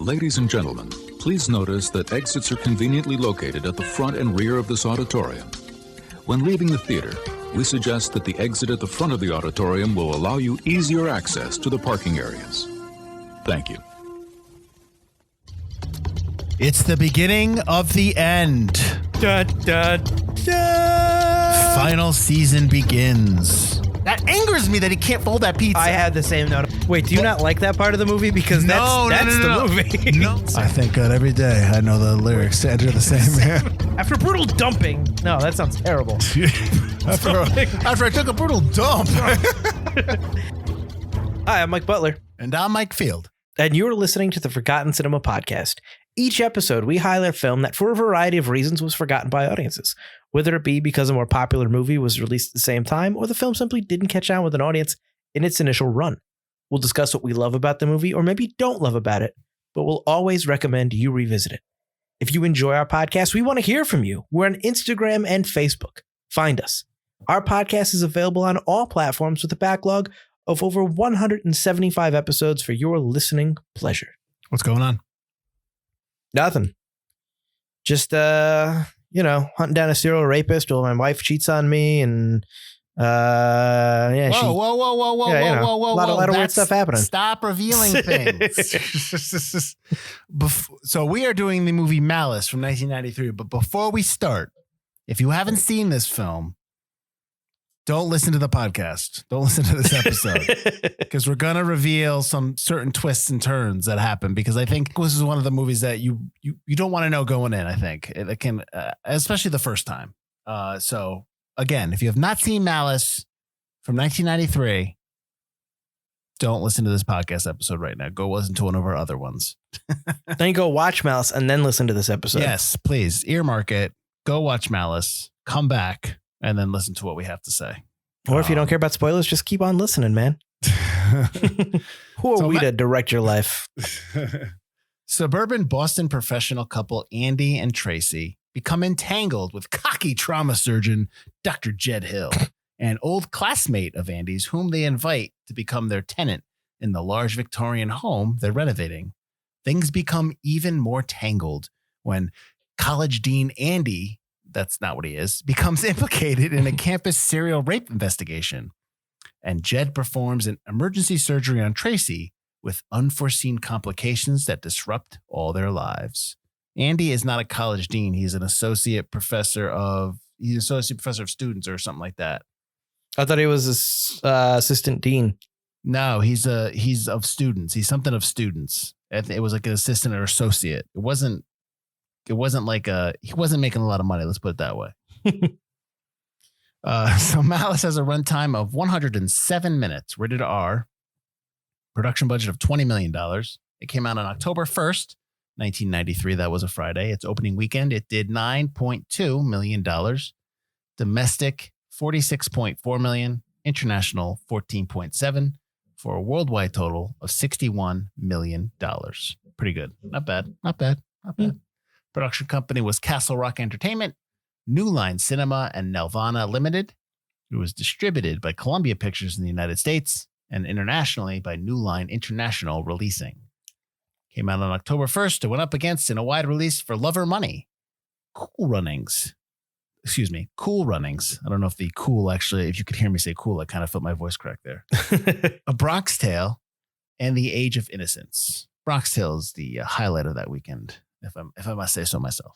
Ladies and gentlemen, please notice that exits are conveniently located at the front and rear of this auditorium. When leaving the theater, we suggest that the exit at the front of the auditorium will allow you easier access to the parking areas. Thank you. It's the beginning of the end. Da, da, da. Final season begins. That angers me that he can't fold that pizza. I had the same note. Wait, do you not like that part of the movie? Because that's the movie. No. I thank God every day I know the lyrics to Enter the Sandman. After brutal dumping. No, that sounds terrible. After I took a brutal dump. Hi, I'm Mike Butler. And I'm Mike Field. And you're listening to the Forgotten Cinema Podcast. Each episode, we highlight a film that, for a variety of reasons, was forgotten by audiences. Whether it be because a more popular movie was released at the same time, or the film simply didn't catch on with an audience in its initial run. We'll discuss what we love about the movie, or maybe don't love about it, but we'll always recommend you revisit it. If you enjoy our podcast, we want to hear from you. We're on Instagram and Facebook. Find us. Our podcast is available on all platforms with a backlog of over 175 episodes for your listening pleasure. What's going on? Nothing. Just, hunting down a serial rapist while my wife cheats on me, and Whoa! a lot of weird stuff happening. Stop revealing things. So we are doing the movie Malice from 1993. But before we start, if you haven't seen this film, don't listen to the podcast. Don't listen to this episode because we're going to reveal some certain twists and turns that happen, because I think this is one of the movies that you don't want to know going in. I think it can, especially the first time. So again, if you have not seen Malice from 1993, don't listen to this podcast episode right now. Go listen to one of our other ones. Then go watch Malice and then listen to this episode. Yes, please earmark it. Go watch Malice. Come back. And then listen to what we have to say. Or if you don't care about spoilers, just keep on listening, man. Who are we to direct your life? Suburban Boston professional couple Andy and Tracy become entangled with cocky trauma surgeon Dr. Jed Hill, an old classmate of Andy's whom they invite to become their tenant in the large Victorian home they're renovating. Things become even more tangled when college dean Andy, that's not what he is, becomes implicated in a campus serial rape investigation. And Jed performs an emergency surgery on Tracy with unforeseen complications that disrupt all their lives. Andy is not a college dean. He's an associate professor of students or something like that. I thought he was assistant dean. No, he's of students. He's something of students. It was like an assistant or associate. It wasn't like he wasn't making a lot of money. Let's put it that way. So Malice has a runtime of 107 minutes, rated R, production budget of $20 million. It came out on October 1st, 1993. That was a Friday. Its opening weekend, it did $9.2 million. Domestic, $46.4 million. International, $14.7 for a worldwide total of $61 million. Pretty good. Not bad. Production company was Castle Rock Entertainment, New Line Cinema, and Nelvana Limited. It was distributed by Columbia Pictures in the United States and internationally by New Line International Releasing. Came out on October 1st. It went up against in a wide release for Love or Money. Cool Runnings. I don't know if the cool actually, if you could hear me say cool, I kind of felt my voice crack there. A Bronx Tale and The Age of Innocence. Bronx Tale is the highlight of that weekend. If I must say so myself.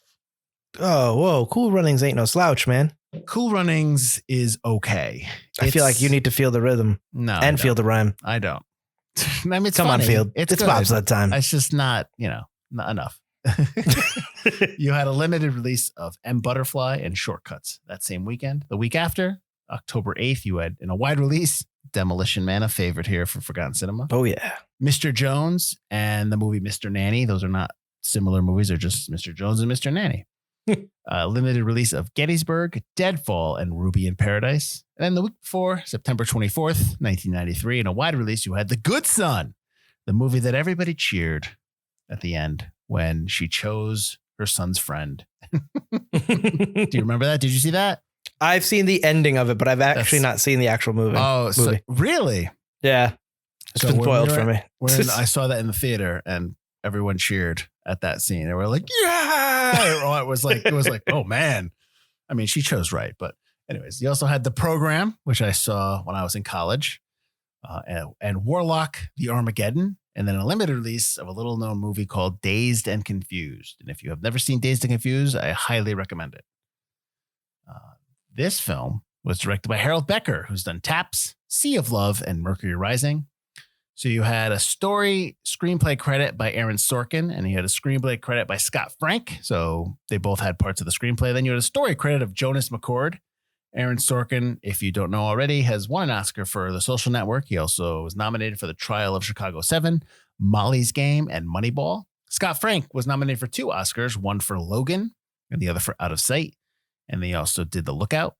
Oh, whoa. Cool Runnings ain't no slouch, man. Cool Runnings is okay. I feel like you need to feel the rhythm and feel the rhyme. I don't. I mean, it's Come funny. on, Field. It's bobsled time. It's just not enough. You had a limited release of M Butterfly and Shortcuts that same weekend. The week after, October 8th, you had in a wide release, Demolition Man, a favorite here for Forgotten Cinema. Oh, yeah. Mr. Jones and the movie Mr. Nanny. Those are not similar movies, are just Mr. Jones and Mr. Nanny. Limited release of Gettysburg, Deadfall, and Ruby in Paradise. And then the week before, September 24th, 1993, in a wide release, you had The Good Son, the movie that everybody cheered at the end when she chose her son's friend. Do you remember that? Did you see that? I've seen the ending of it, but I've actually not seen the actual movie. Oh, so really? Yeah. It's been spoiled for me. I saw that in the theater, and everyone cheered at that scene. They were like, yeah. It was like, oh man. I mean, she chose right. But anyways, you also had The Program, which I saw when I was in college, and Warlock, The Armageddon, and then a limited release of a little known movie called Dazed and Confused. And if you have never seen Dazed and Confused, I highly recommend it. This film was directed by Harold Becker, who's done Taps, Sea of Love, and Mercury Rising. So you had a screenplay credit by Aaron Sorkin, and you had a screenplay credit by Scott Frank. So they both had parts of the screenplay. Then you had a story credit of Jonas McCord. Aaron Sorkin, if you don't know already, has won an Oscar for The Social Network. He also was nominated for The Trial of Chicago 7, Molly's Game, and Moneyball. Scott Frank was nominated for 2 Oscars, one for Logan and the other for Out of Sight. And they also did The Lookout.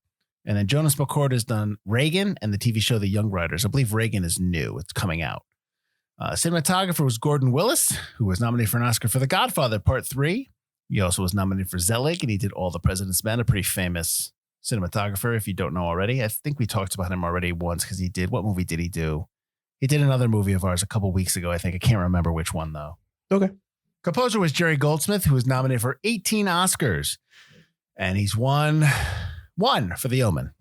And then Jonas McCord has done Reagan and the TV show The Young Riders. I believe Reagan is new. It's coming out. Cinematographer was Gordon Willis, who was nominated for an Oscar for The Godfather Part 3. He also was nominated for Zelig, and he did All the President's Men, a pretty famous cinematographer, if you don't know already. I think we talked about him already once because what movie did he do? He did another movie of ours a couple weeks ago, I think. I can't remember which one, though. Okay. Composer was Jerry Goldsmith, who was nominated for 18 Oscars. And he's won for The Omen.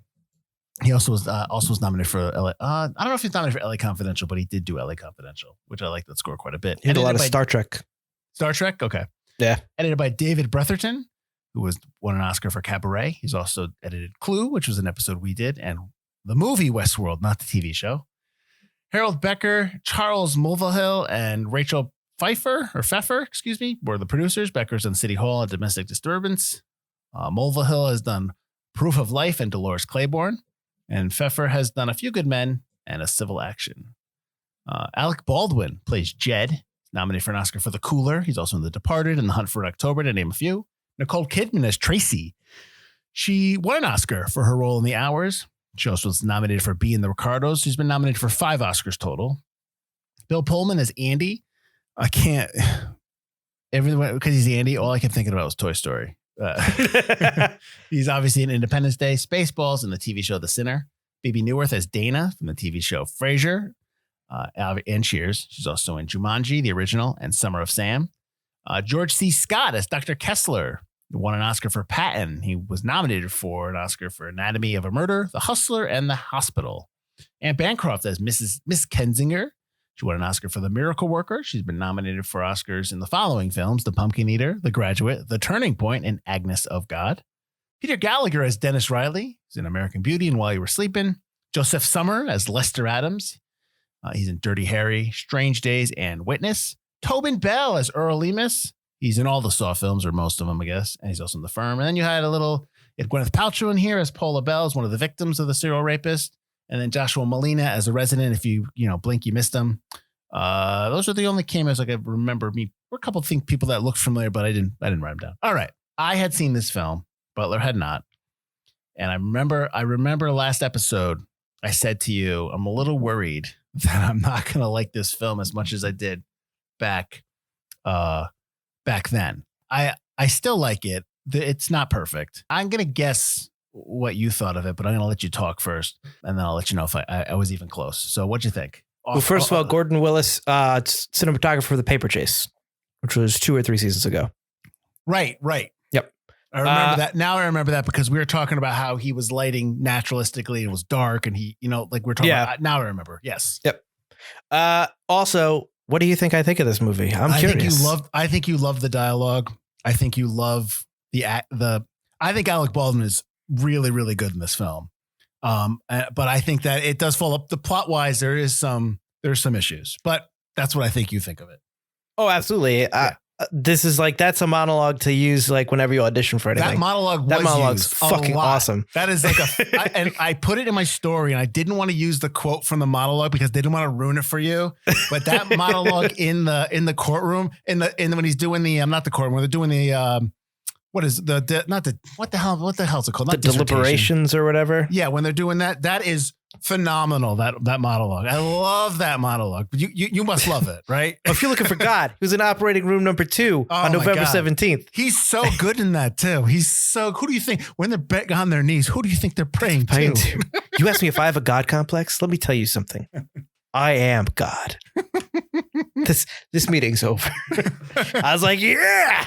He also was nominated for LA. I don't know if he's nominated for LA Confidential, but he did do LA Confidential, which I like that score quite a bit. He did a lot of Star Trek. Star Trek? Okay. Yeah. Edited by David Bretherton, who won an Oscar for Cabaret. He's also edited Clue, which was an episode we did, and the movie Westworld, not the TV show. Harold Becker, Charles Mulvihill, and Rachel Pfeiffer, were the producers. Becker's done City Hall and Domestic Disturbance. Mulvihill has done Proof of Life and Dolores Claiborne. And Pfeiffer has done A Few Good Men and A Civil Action. Alec Baldwin plays Jed, nominated for an Oscar for The Cooler. He's also in The Departed and The Hunt for Red October, to name a few. Nicole Kidman as Tracy. She won an Oscar for her role in The Hours. She also was nominated for Bee and the Ricardos. She's been nominated for 5 Oscars total. Bill Pullman as Andy. Because he's Andy, all I kept thinking about was Toy Story. He's obviously in Independence Day, Spaceballs, and the TV show The Sinner. Bebe Neuwirth as Dana from the TV show Frasier and Cheers. She's also in Jumanji, the original, and Summer of Sam. George C. Scott as Dr. Kessler, who won an Oscar for Patton. He was nominated for an Oscar for Anatomy of a Murder, The Hustler, and The Hospital. Anne Bancroft as Miss Kensinger. She won an Oscar for The Miracle Worker. She's been nominated for Oscars in the following films: The Pumpkin Eater, The Graduate, The Turning Point, and Agnes of God. Peter Gallagher as Dennis Riley. He's in American Beauty and While You Were Sleeping. Joseph Summer as Lester Adams. He's in Dirty Harry, Strange Days, and Witness. Tobin Bell as Earl Lemus. He's in all the Saw films, or most of them, I guess. And he's also in The Firm. And then you had Gwyneth Paltrow in here as Paula Bell, as one of the victims of the serial rapist. And then Joshua Malina as a resident. If you blink, you missed him. Those are the only cameos I could remember. There were a couple of people that looked familiar, but I didn't write them down. All right. I had seen this film. Butler had not. And I remember last episode, I said to you, I'm a little worried that I'm not going to like this film as much as I did back then. I still like it. It's not perfect. I'm going to guess what you thought of it, but I'm going to let you talk first, and then I'll let you know if I was even close. So what'd you think? Well, first of all, Gordon Willis, cinematographer for The Paper Chase, which was 2 or 3 seasons ago. Right. Yep. I remember that. Now I remember that because we were talking about how he was lighting naturalistically. It was dark, and we're talking about. Now I remember. Yes. Yep. Also, what do you think I think of this movie? I'm curious. I think you love the dialogue. I think you love I think Alec Baldwin is really, really good in this film. But I think that it does fall up the plot wise. There's some issues, but that's what I think you think of it. Oh, absolutely. Yeah. This is that's a monologue to use whenever you audition for anything. That monologue's fucking awesome. That is and I put it in my story, and I didn't want to use the quote from the monologue because they didn't want to ruin it for you. But that monologue in the courtroom, when he's doing not the courtroom, when they're doing the what is what the hell is it called? The deliberations or whatever. Yeah, when they're doing that is phenomenal. That monologue. I love that monologue. You must love it, right? If you're looking for God, he was in operating room number 2 on November 17th. He's so good in that too. Who do you think when they're on their knees? Who do you think they're praying to? You asked me if I have a God complex. Let me tell you something. I am God. This meeting's over. I was like, yeah.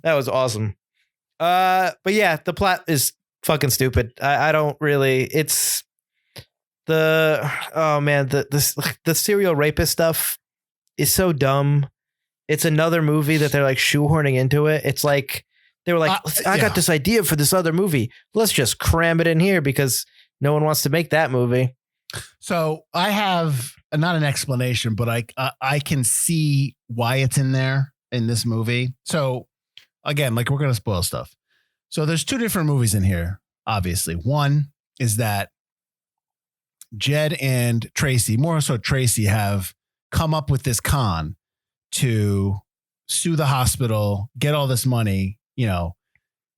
That was awesome. But yeah, the plot is fucking stupid. I don't really. It's the serial rapist stuff is so dumb. It's another movie that they're like shoehorning into it. It's like they were like, I got this idea for this other movie. Let's just cram it in here because no one wants to make that movie. So I have not an explanation, but I can see why it's in there in this movie. So again, like we're going to spoil stuff. So there's two different movies in here. Obviously, one is that Jed and Tracy, more so Tracy, have come up with this con to sue the hospital, get all this money. You know,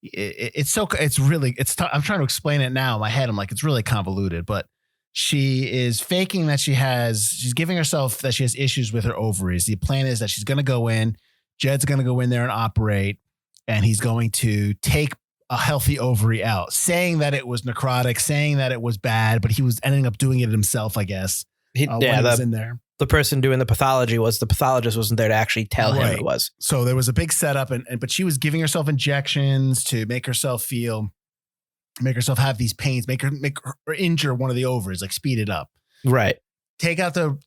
I'm trying to explain it now in my head. I'm like, it's really convoluted, but she is faking that she's giving herself that she has issues with her ovaries. The plan is that she's going to go in, Jed's going to go in there and operate, and he's going to take a healthy ovary out, saying that it was necrotic, saying that it was bad, but he was ending up doing it himself, I guess. When he was in there. The person doing the pathology was the pathologist wasn't there to actually tell him it was. So there was a big setup, but she was giving herself injections to make herself have these pains, make her injure one of the ovaries, like speed it up. Right. Take out they're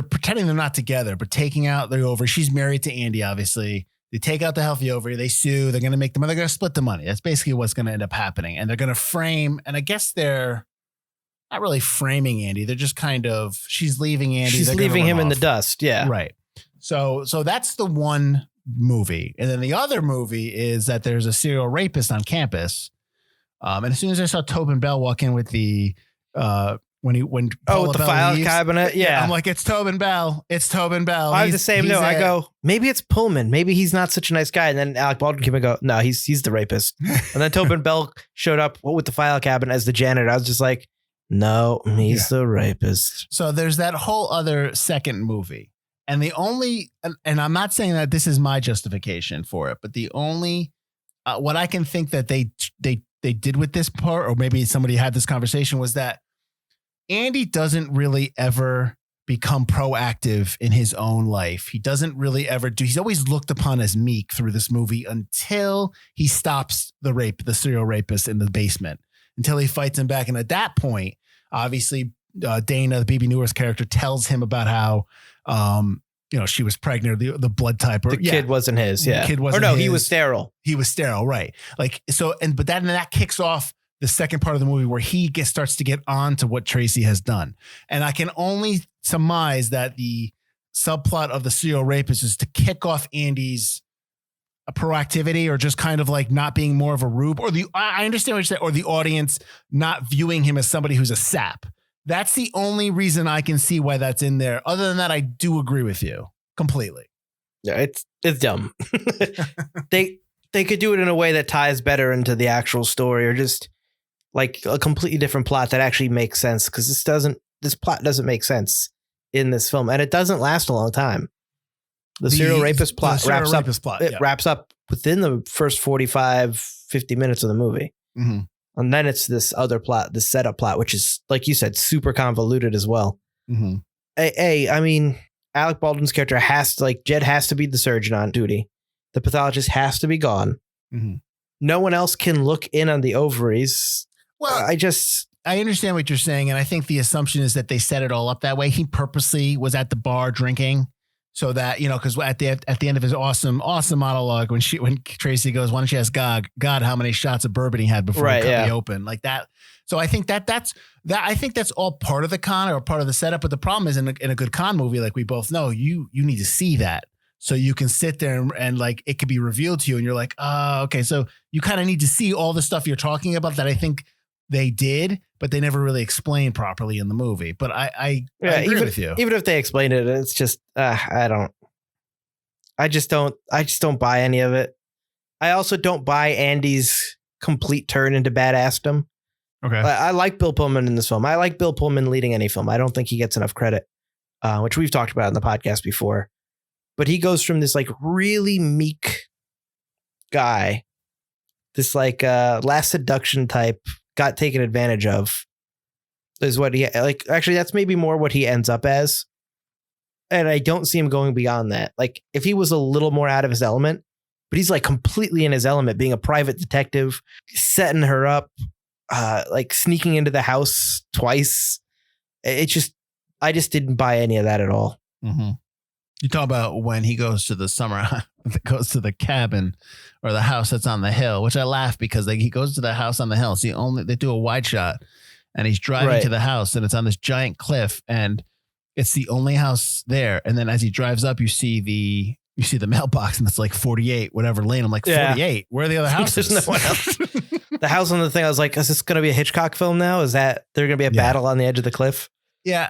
pretending they're not together, but taking out the ovary. She's married to Andy, obviously. They take out the healthy ovary. They sue. They're going to they're going to split the money. That's basically what's going to end up happening. And they're going to frame, and I guess they're not really framing Andy. They're just kind of, she's leaving Andy. She's leaving him in the dust. Yeah. Right. So that's the one movie. And then the other movie is that there's a serial rapist on campus. And as soon as I saw Tobin Bell walk in with the, with the file cabinet. Yeah. I'm like, it's Tobin Bell. It's Tobin Bell. I have the same note. I go, maybe it's Pullman. Maybe he's not such a nice guy. And then Alec Baldwin came and go, no, he's the rapist. And then Tobin Bell showed up with the file cabinet as the janitor. I was just like, no, he's the rapist. So there's that whole other second movie. And the only, and I'm not saying that this is my justification for it, but the only, what I can think that they did with this part, or maybe somebody had this conversation, was that Andy doesn't really ever become proactive in his own life. He doesn't really ever do. He's always looked upon as meek through this movie until he stops the serial rapist in the basement, until he fights him back. And at that point, obviously, Dana, the BB Newirth's character, tells him about how, she was pregnant, the blood type. The kid wasn't his. Yeah. The kid wasn't his. He was sterile. He was sterile. Right. Like, so, but that kicks off the second part of the movie where he starts to get on to what Tracy has done. And I can only surmise that the subplot of the serial rapist is to kick off Andy's proactivity, or just kind of like not being more of a rube, or I understand what you're saying, or the audience not viewing him as somebody who's a sap. That's the only reason I can see why that's in there. Other than that, I do agree with you completely. Yeah, it's dumb. They could do it in a way that ties better into the actual story, or just like a completely different plot that actually makes sense, because this plot doesn't make sense in this film, and it doesn't last a long time. The serial rapist plot wraps up within the first 45, 50 minutes of the movie. Mm-hmm. And then it's this other plot, this setup plot, which is, like you said, super convoluted as well. Mm-hmm. I mean, Alec Baldwin's character Jed has to be the surgeon on duty. The pathologist has to be gone. Mm-hmm. No one else can look in on the ovaries. Well, I understand what you're saying. And I think the assumption is that they set it all up that way. He purposely was at the bar drinking, so that, because at the end of his awesome monologue, when Tracy goes, why don't you ask God how many shots of bourbon he had before he cut me open, like that. So I think that's all part of the con, or part of the setup. But the problem is, in a good con movie, like we both know, you need to see that, so you can sit there and like it could be revealed to you, and you're like, okay. So you kind of need to see all the stuff you're talking about that I think they did, but they never really explained properly in the movie. But I agree with you. Even if they explained it, it's just I just don't buy any of it. I also don't buy Andy's complete turn into badassdom. Okay. I like Bill Pullman in this film. I like Bill Pullman leading any film. I don't think he gets enough credit, which we've talked about in the podcast before. But he goes from this like really meek guy, this like last seduction type, got taken advantage of, is what he like. Actually, that's maybe more what he ends up as. And I don't see him going beyond that. Like if he was a little more out of his element, but he's like completely in his element, being a private detective, setting her up, like sneaking into the house twice. I just didn't buy any of that at all. Mm-hmm. You talk about when he goes to the goes to the cabin or the house that's on the hill, which I laugh because he goes to the house on the hill. They do a wide shot and he's driving to the house and it's on this giant cliff and it's the only house there. And then as he drives up, you see the mailbox and it's like 48, whatever lane. I'm like, 48. Where are the other houses? There's no one else. The house on the thing. I was like, is this going to be a Hitchcock film now? Is that they're going to be a battle on the edge of the cliff? Yeah.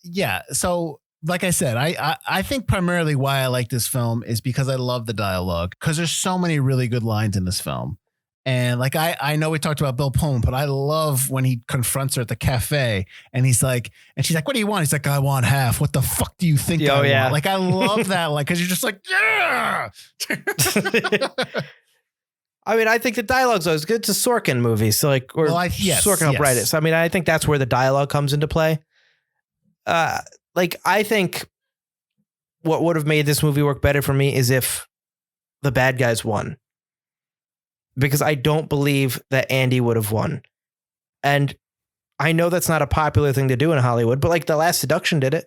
Yeah. So like I said, I think primarily why I like this film is because I love the dialogue because there's so many really good lines in this film. And like, I know we talked about Bill Pullman, but I love when he confronts her at the cafe and he's like, and she's like, what do you want? He's like, I want half. What the fuck do you think I want? Like, I love that. Like, cause you're just like, yeah. I mean, I think the dialogue's always good. It's a Sorkin movie. So like, Sorkin helped write it. So, I mean, I think that's where the dialogue comes into play. Like, I think what would have made this movie work better for me is if the bad guys won. Because I don't believe that Andy would have won. And I know that's not a popular thing to do in Hollywood, but like The Last Seduction did it.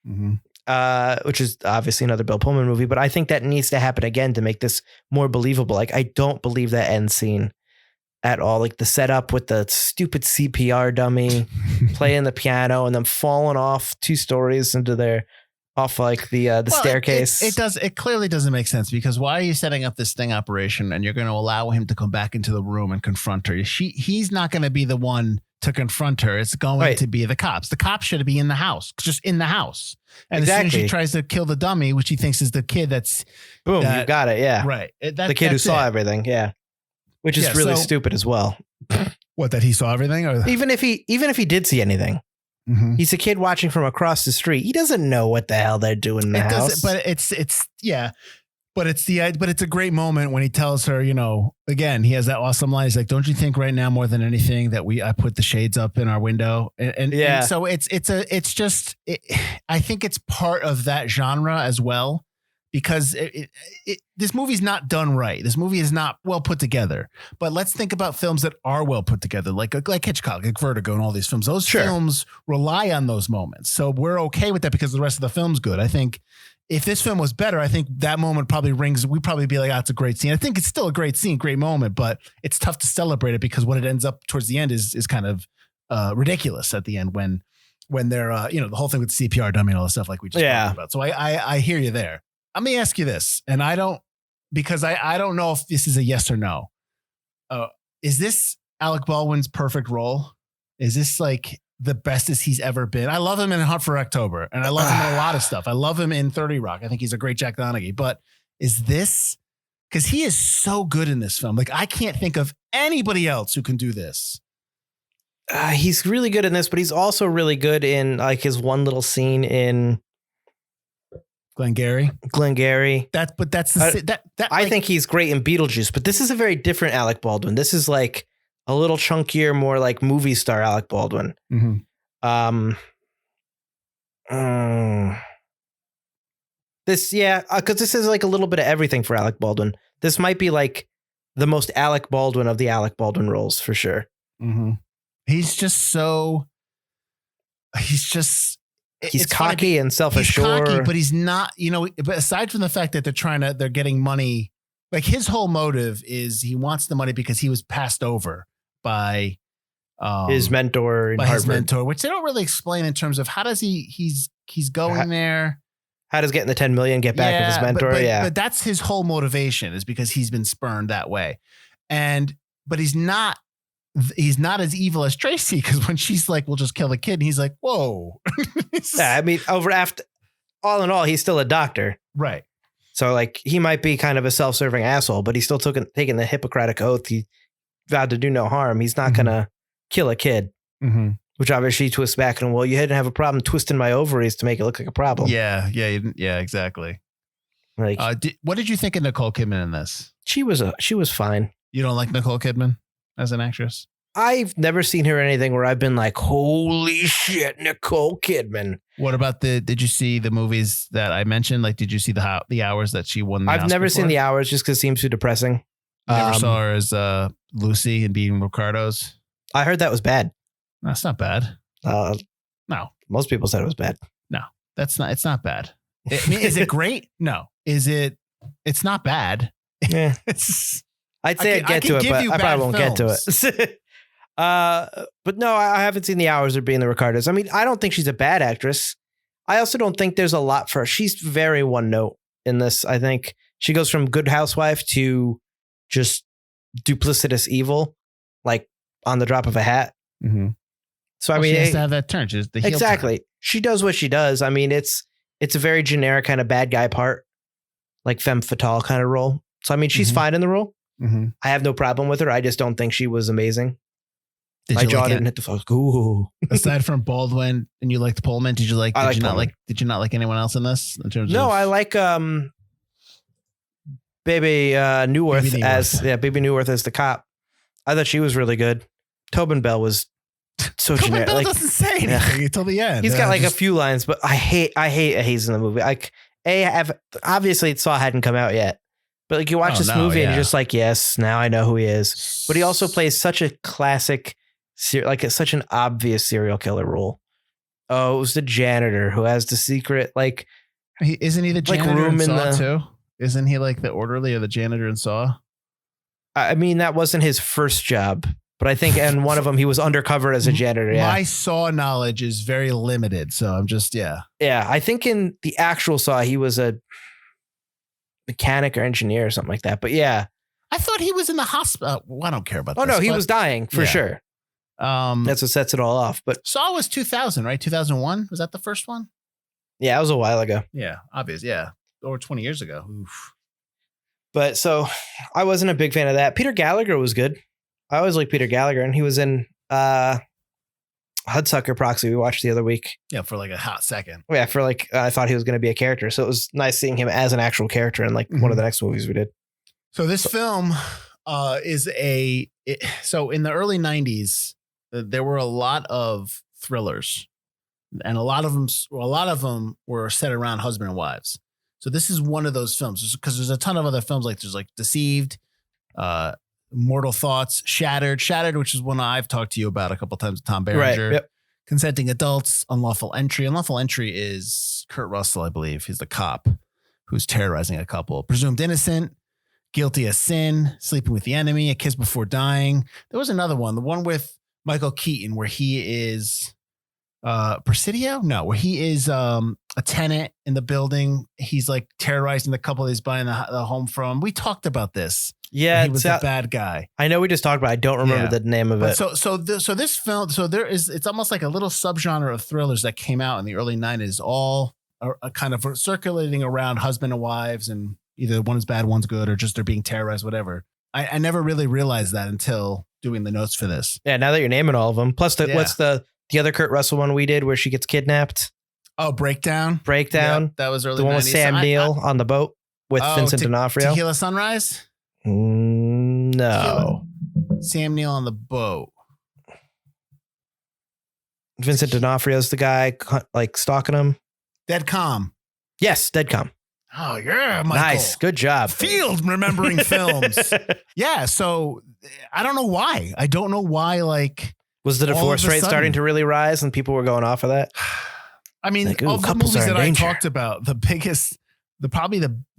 Mm-hmm. Which is obviously another Bill Pullman movie, but I think that needs to happen again to make this more believable. Like, I don't believe that end scene at all. Like the setup with the stupid CPR dummy playing the piano and then falling off 2 stories into like the staircase. It clearly doesn't make sense because why are you setting up this sting operation and you're going to allow him to come back into the room and confront her? He's not going to be the one to confront her. It's going to be the cops. The cops should be in the house, just in the house. And as soon as she tries to kill the dummy, which he thinks is the kid that's boom, you got it. Yeah. Right. The kid who saw everything. Yeah. Which is really stupid as well. What, that he saw everything? Or even if he did see anything, he's a kid watching from across the street. He doesn't know what the hell they're doing in the house. But it's a great moment when he tells her, you know, again, he has that awesome line. He's like, don't you think right now more than anything that I put the shades up in our window? And so I think it's part of that genre as well. Because this movie's not done right. This movie is not well put together. But let's think about films that are well put together, like Hitchcock, like Vertigo, and all these films. Those films rely on those moments, so we're okay with that because the rest of the film's good. I think if this film was better, I think that moment probably rings. We'd probably be like, "Oh, it's a great scene." I think it's still a great scene, great moment, but it's tough to celebrate it because what it ends up towards the end is kind of ridiculous at the end when they're the whole thing with the CPR dummy and all the stuff like we just talked about. So I hear you there. Let me ask you this, and I don't know if this is a yes or no. Is this Alec Baldwin's perfect role? Is this like the best as he's ever been? I love him in Hunt for October, and I love him in a lot of stuff. I love him in 30 Rock. I think he's a great Jack Donaghy. But is this, because he is so good in this film. Like, I can't think of anybody else who can do this. He's really good in this, but he's also really good in like his one little scene in Glengarry. I think he's great in Beetlejuice, but this is a very different Alec Baldwin. This is like a little chunkier, more like movie star Alec Baldwin. Mm-hmm. Because this is like a little bit of everything for Alec Baldwin. This might be like the most Alec Baldwin of the Alec Baldwin roles for sure. Mm-hmm. He's cocky and self-assured. He's cocky, but he's not, but aside from the fact that they're getting money, like his whole motive is he wants the money because he was passed over by his mentor in Harvard. Which they don't really explain in terms of how does he's going there. How does getting the 10 million get back with his mentor? But that's his whole motivation is because he's been spurned that way. But he's not as evil as Tracy, because when she's like, we'll just kill the kid, and he's like, whoa. Yeah, I mean, all in all, he's still a doctor. Right. So like he might be kind of a self-serving asshole, but he's still taking the Hippocratic oath. He vowed to do no harm. He's not going to kill a kid, which obviously twists back and, well, you didn't have a problem twisting my ovaries to make it look like a problem. Yeah, exactly. Like, what did you think of Nicole Kidman in this? She was fine. You don't like Nicole Kidman as an actress? I've never seen her in anything where I've been like, holy shit, Nicole Kidman. What about did you see the movies that I mentioned? Like, did you see the hours that she won? I've never seen the hours just because it seems too depressing. You never saw her as Lucy in Being Ricardo's? I heard that was bad. That's not bad. No. Most people said it was bad. No, it's not bad. I mean, is it great? No. It's not bad. Yeah. I'd say I'd get to it, but I probably won't get to it. But no, I haven't seen the hours of Being the Ricardos. I mean, I don't think she's a bad actress. I also don't think there's a lot for her. She's very one note in this. I think she goes from good housewife to just duplicitous evil, like on the drop of a hat. Mm-hmm. So, I mean, she has to have that turn. She's the heel exactly. turn. She does what she does. I mean, it's a very generic kind of bad guy part, like femme fatale kind of role. So, I mean, she's fine in the role. Mm-hmm. I have no problem with her. I just don't think she was amazing. My jaw didn't hit the floor. Ooh. Aside from Baldwin, and you liked Pullman, did you not like anyone else in this? In terms of I like Baby Newirth Baby Newirth as the cop. I thought she was really good. Tobin Bell was so generic. Tobin Bell doesn't say anything until the end. He's got a few lines, but I hate he's in the movie. Obviously Saw hadn't come out yet. But like you watch this movie and you're just like, yes, now I know who he is. But he also plays such a classic, it's such an obvious serial killer role. Oh, it was the janitor who has the secret, isn't he the janitor room in Saw too? Isn't he like the orderly or the janitor in Saw? I mean, that wasn't his first job, but I think in one of them he was undercover as a janitor. Yeah. My Saw knowledge is very limited, so I'm just Yeah, I think in the actual Saw he was a mechanic or engineer or something like that. But yeah, I thought he was in the hospital. Well, I don't care about. Oh no, he was dying for sure. That's what sets it all off. But Saw was 2000, right? 2001 was that the first one? Yeah, it was a while ago. Yeah, obvious. Yeah, over 20 years ago. Oof. But so I wasn't a big fan of that. Peter Gallagher was good. I always liked Peter Gallagher, and he was in Hudsucker Proxy we watched the other week. Yeah, for like a hot second. Yeah, for I thought he was going to be a character, so it was nice seeing him as an actual character in one of the next movies we did. So this film so in the early 90s, there were a lot of thrillers, and a lot of them were set around husband and wives. So this is one of those films, because there's a ton of other films there's Deceived, Mortal Thoughts, Shattered, which is one I've talked to you about a couple of times with Tom Berenger. Right, yep. Consenting Adults, Unlawful Entry. Unlawful Entry is Kurt Russell, I believe. He's the cop who's terrorizing a couple. Presumed Innocent, Guilty as Sin, Sleeping with the Enemy, A Kiss Before Dying. There was another one, the one with Michael Keaton, where he is Presidio? No, where he is a tenant in the building. He's like terrorizing the couple he's buying the home from. We talked about this. Yeah, he was the bad guy. I know we just talked about it. I don't remember the name of it. So this film, it's almost like a little subgenre of thrillers that came out in the early 90s, all are kind of circulating around husband and wives, and either one's bad, one's good, or just they're being terrorized, whatever. I never really realized that until doing the notes for this. Yeah, now that you're naming all of them. Plus, what's the other Kurt Russell one we did where she gets kidnapped? Oh, Breakdown. Yeah, that was early 90s. The one with Sam Neill on the boat with Vincent D'Onofrio. Tequila Sunrise? No. Sam Neill on the boat. Vincent D'Onofrio's the guy stalking him. Dead Calm. Yes, Dead Calm. Oh, yeah, Michael. Nice. Good job. Field remembering films. Yeah, so I don't know why. Was the divorce rate starting to really rise and people were going off of that? I mean, of the movies that I talked about, the biggest, the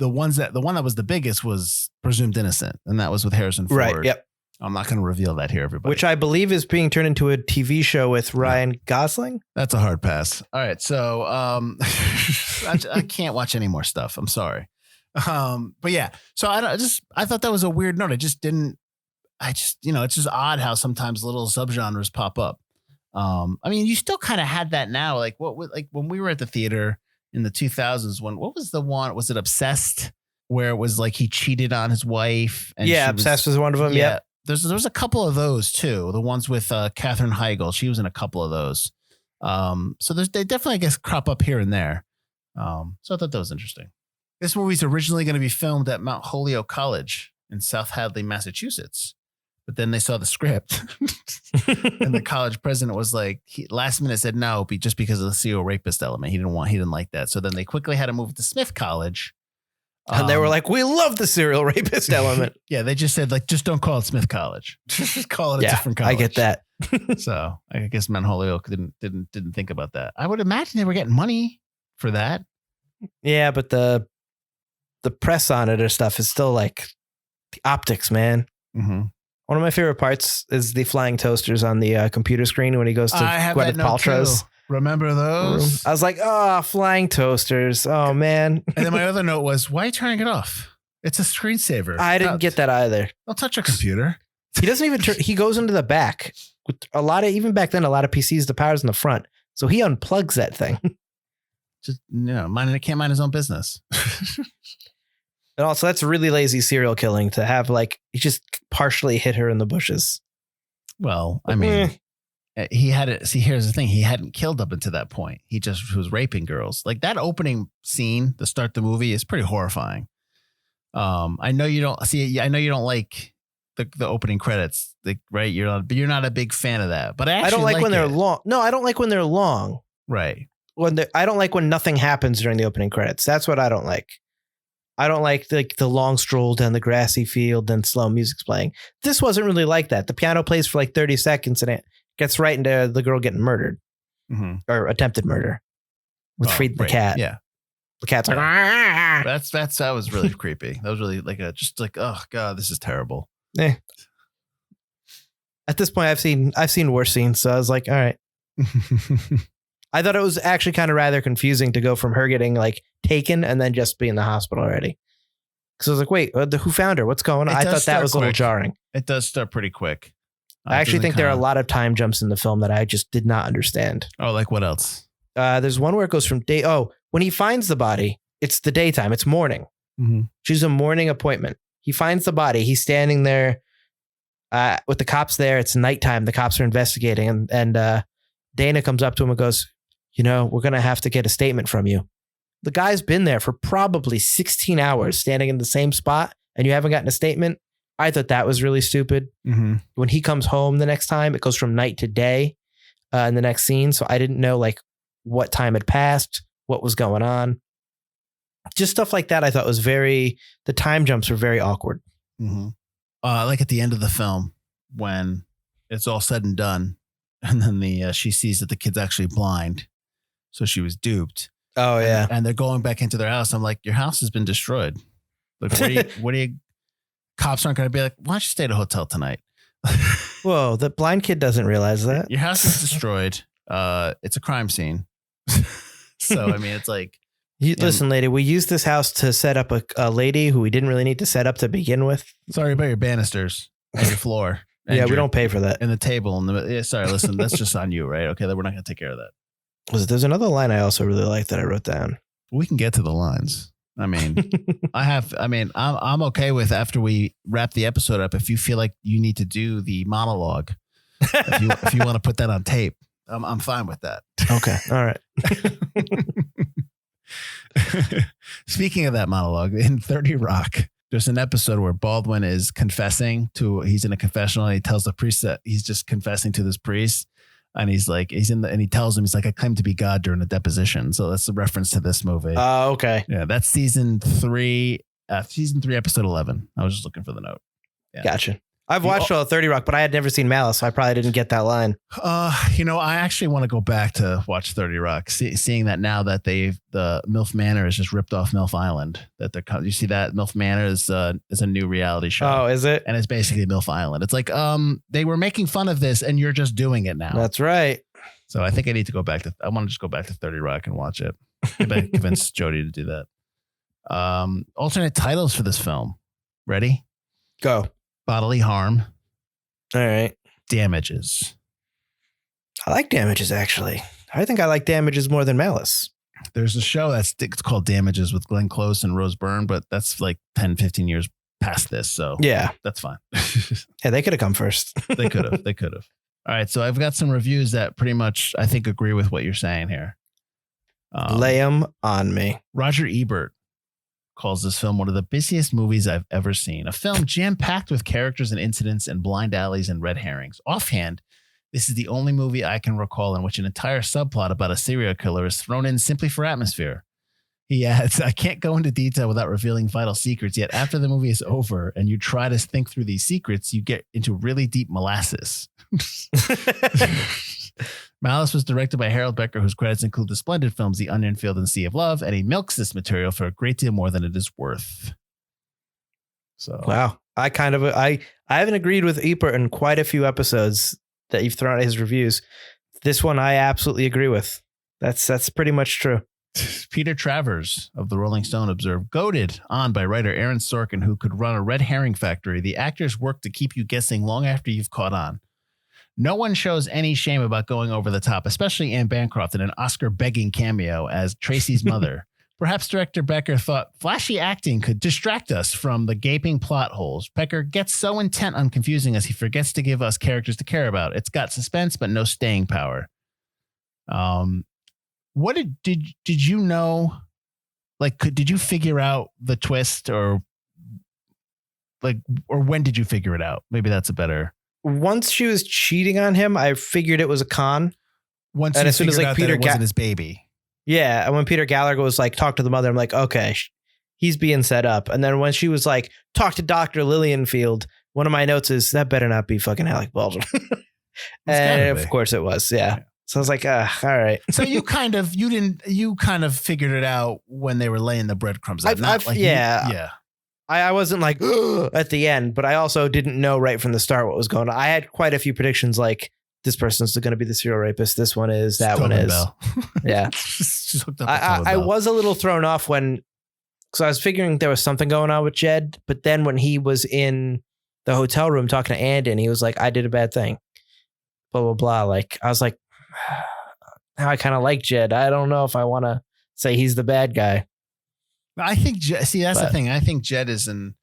one that was the biggest was Presumed Innocent, and that was with Harrison Ford. Right. Yep. I'm not going to reveal that here, everybody. Which I believe is being turned into a TV show with Ryan Gosling. That's a hard pass. All right, so I can't watch any more stuff. I'm sorry. But yeah, so I thought that was a weird note. It's just odd how sometimes little subgenres pop up. I mean, you still kind of had that now. Like when we were at the theater in the 2000s, what was the one? Was it Obsessed, where it was like he cheated on his wife? And Obsessed was one of them. Yeah. There's a couple of those too. The ones with Katherine Heigl. She was in a couple of those. So they definitely, I guess, crop up here and there. So I thought that was interesting. This movie's originally going to be filmed at Mount Holyoke College in South Hadley, Massachusetts. But then they saw the script and the college president was like, last minute said no, just because of the serial rapist element. He didn't like that. So then they quickly had to move it to Smith College. And they were like, we love the serial rapist element. Yeah, they just said, like, just don't call it Smith College. Just call it a different college. I get that. So I guess Mount Holyoke didn't think about that. I would imagine they were getting money for that. Yeah, but the press on it or stuff is still like the optics, man. Mm-hmm. One of my favorite parts is the flying toasters on the computer screen when he goes to Gwyneth Paltrow's. Remember those? I was like, oh, flying toasters. Oh, man. And then my other note was, why are you turning it off? It's a screensaver. I didn't get that either. Don't touch a computer. He doesn't even he goes into the back. With even back then, a lot of PCs, the power's in the front. So he unplugs that thing. Just, can't mind his own business. And also, that's really lazy serial killing to have, like, he just partially hit her in the bushes. Well, I mean, he had it. See, here's the thing. He hadn't killed up until that point. He just was raping girls. Like that opening scene to start the movie is pretty horrifying. I know you don't like the opening credits, right? You're not a big fan of that, but I don't like when they're long. No, I don't like when they're long. Right. I don't like when nothing happens during the opening credits. That's what I don't like. I don't like the long stroll down the grassy field and slow music's playing. This wasn't really like that. The piano plays for like 30 seconds and it gets right into the girl getting murdered or attempted murder with Freed the cat. Yeah. The cat's like, that was really creepy. That was really oh God, this is terrible. At this point, I've seen worse scenes. So I was like, all right. I thought it was actually kind of rather confusing to go from her getting like taken and then just be in the hospital already. Because I was like, wait, who found her? What's going on? I thought that was a little jarring. It does start pretty quick. I actually think there are a lot of time jumps in the film that I just did not understand. Oh, like what else? There's one where it goes from when he finds the body, it's the daytime. It's morning. Mm-hmm. She's a morning appointment. He finds the body. He's standing there with the cops there. It's nighttime. The cops are investigating. And Dana comes up to him and goes, we're going to have to get a statement from you. The guy's been there for probably 16 hours standing in the same spot and you haven't gotten a statement. I thought that was really stupid. Mm-hmm. When he comes home the next time, it goes from night to day in the next scene. So I didn't know like what time had passed, what was going on. Just stuff like that. I thought was the time jumps were very awkward. Mm-hmm. Like at the end of the film when it's all said and done and then she sees that the kid's actually blind. So she was duped. Oh, yeah. And they're going back into their house. I'm like, your house has been destroyed. Like, what do you, cops aren't going to be like, why don't you stay at a hotel tonight? Whoa, the blind kid doesn't realize that. Your house is destroyed. It's a crime scene. So, I mean, it's like. Listen, lady, we used this house to set up a lady who we didn't really need to set up to begin with. Sorry about your banisters and your floor. Yeah, we don't pay for that. And the table. Sorry, listen, that's just on you, right? Okay, we're not going to take care of that. There's another line I also really like that I wrote down. We can get to the lines. I mean, I'm okay with after we wrap the episode up. If you feel like you need to do the monologue, if you want to put that on tape, I'm fine with that. Okay. All right. Speaking of that monologue, in 30 Rock, there's an episode where Baldwin is he's in a confessional and he tells the priest that he's just confessing to this priest. And he's like, and he tells him, he's like, I claim to be God during a deposition. So that's a reference to this movie. Oh, okay. Yeah. That's season 3, episode 11. I was just looking for the note. Yeah. Gotcha. I've watched all 30 Rock, but I had never seen Malice, so I probably didn't get that line. I actually want to go back to watch 30 Rock, seeing that now that the MILF Manor is just ripped off MILF Island. You see that MILF Manor is a new reality show. Oh, is it? And it's basically MILF Island. It's like they were making fun of this, and you're just doing it now. That's right. So I think I need to go back to. I want to just go back to 30 Rock and watch it. Maybe I convince Jody to do that. Alternate titles for this film. Ready? Go. Bodily harm. All right. Damages. I like Damages, actually. I think I like Damages more than Malice. There's a show it's called Damages with Glenn Close and Rose Byrne, but that's like 10, 15 years past this. So yeah, that's fine. Yeah, they could have come first. They could have. All right. So I've got some reviews that pretty much, I think, agree with what you're saying here. Lay them on me. Roger Ebert calls this film one of the busiest movies I've ever seen. A film jam-packed with characters and incidents and blind alleys and red herrings. Offhand, this is the only movie I can recall in which an entire subplot about a serial killer is thrown in simply for atmosphere. He adds, I can't go into detail without revealing vital secrets, yet after the movie is over and you try to think through these secrets, you get into really deep molasses. Malice was directed by Harold Becker, whose credits include the splendid films The Onion Field and Sea of Love, and he milks this material for a great deal more than it is worth. So wow. I haven't agreed with Ebert in quite a few episodes that you've thrown out his reviews. This one I absolutely agree with. That's pretty much true. Peter Travers of the Rolling Stone observed, goaded on by writer Aaron Sorkin, who could run a red herring factory, the actors work to keep you guessing long after you've caught on. No one shows any shame about going over the top, especially Anne Bancroft in an Oscar-begging cameo as Tracy's mother. Perhaps director Becker thought flashy acting could distract us from the gaping plot holes. Becker gets so intent on confusing us, he forgets to give us characters to care about. It's got suspense, but no staying power. What did you know? Like, did you figure out the twist, or when did you figure it out? Maybe that's a better. Once she was cheating on him, I figured it was a con. Once and you as soon as figured like out Peter that it wasn't his baby. Yeah, and when Peter Gallagher was like, talk to the mother, I'm like, okay, he's being set up. And then when she was like, talk to Dr. Lillianfield, one of my notes is that better not be fucking Alec Baldwin. And of course it was. Yeah. So I was like, all right. So you kind of figured it out when they were laying the breadcrumbs out. I wasn't like at the end, but I also didn't know right from the start what was going on. I had quite a few predictions, like this person's going to be the serial rapist. This one is, that one is. Yeah. I was a little thrown off because I was figuring there was something going on with Jed, but then when he was in the hotel room talking to Andy and he was like, I did a bad thing, blah, blah, blah. Like, I was like, now I kind of like Jed. I don't know if I want to say he's the bad guy. I think, the thing. I think Jed is an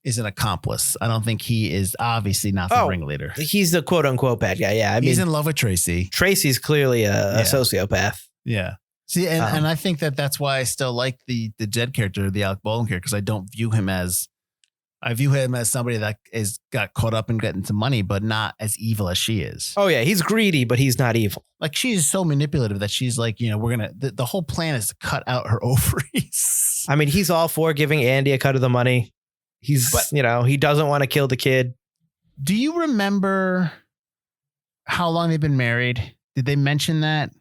accomplice. I don't think he is obviously not the ringleader. He's the quote unquote bad guy. Yeah. He's in love with Tracy. Tracy's clearly a sociopath. Yeah. See, and I think that's why I still like the Jed character, the Alec Baldwin character, because I view him as somebody that got caught up in getting some money, but not as evil as she is. Oh yeah. He's greedy, but he's not evil. Like, she's so manipulative that she's like, the whole plan is to cut out her ovaries. I mean, he's all for giving Andy a cut of the money. He doesn't want to kill the kid. Do you remember how long they've been married? Did they mention that?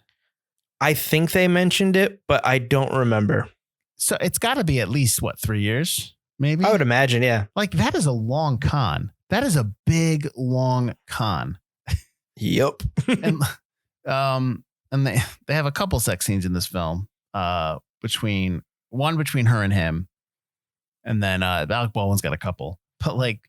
I think they mentioned it, but I don't remember. So it's got to be at least 3 years, maybe? I would imagine, yeah. Like, that is a long con. That is a big, long con. Yep. and they have a couple sex scenes in this film, between her and him. And then Alec Baldwin's got a couple. But like,